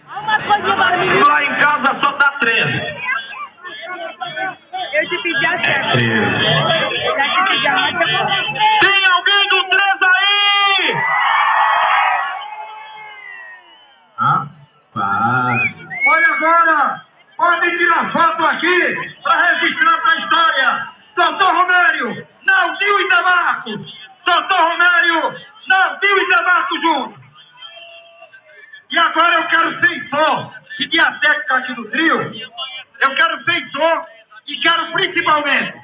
Lá em casa só dá 13. Eu te pedi a 7. 13. Já te pedi a mais. Tem alguém do 3 aí? Rapaz. Olha agora, pode tirar foto aqui para registrar para a história. Doutor Romério, Naldinho e Demarcos. Doutor Romério, Naldinho e Demarcos juntos. E agora eu quero sensor, seguir a técnica aqui do trio. Eu quero sensor e quero principalmente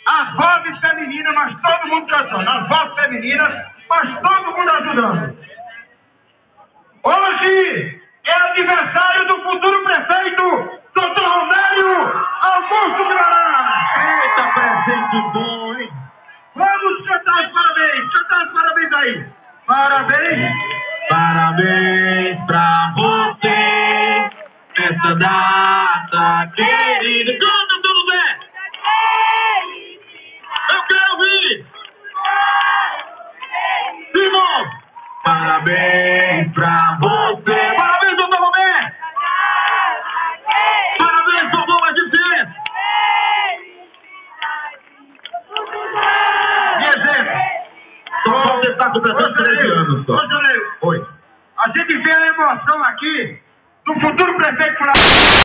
as vozes femininas, mas todo mundo cantando. As vozes femininas, mas todo mundo ajudando. Hoje é aniversário do futuro prefeito, Dr. Romério Augusto Guimarães. Eita, presente bom, hein? Vamos cantar os parabéns aí. Parabéns. Parabéns pra você, essa data querida. Canta, tudo bem? Eu quero ouvir. De novo. Parabéns pra você. Parabéns, doutor Romério. Parabéns, doutor Magicente. Minha gente, Só você está completando 13 anos só. Ô, Oi. a gente vê a emoção aqui do futuro prefeito.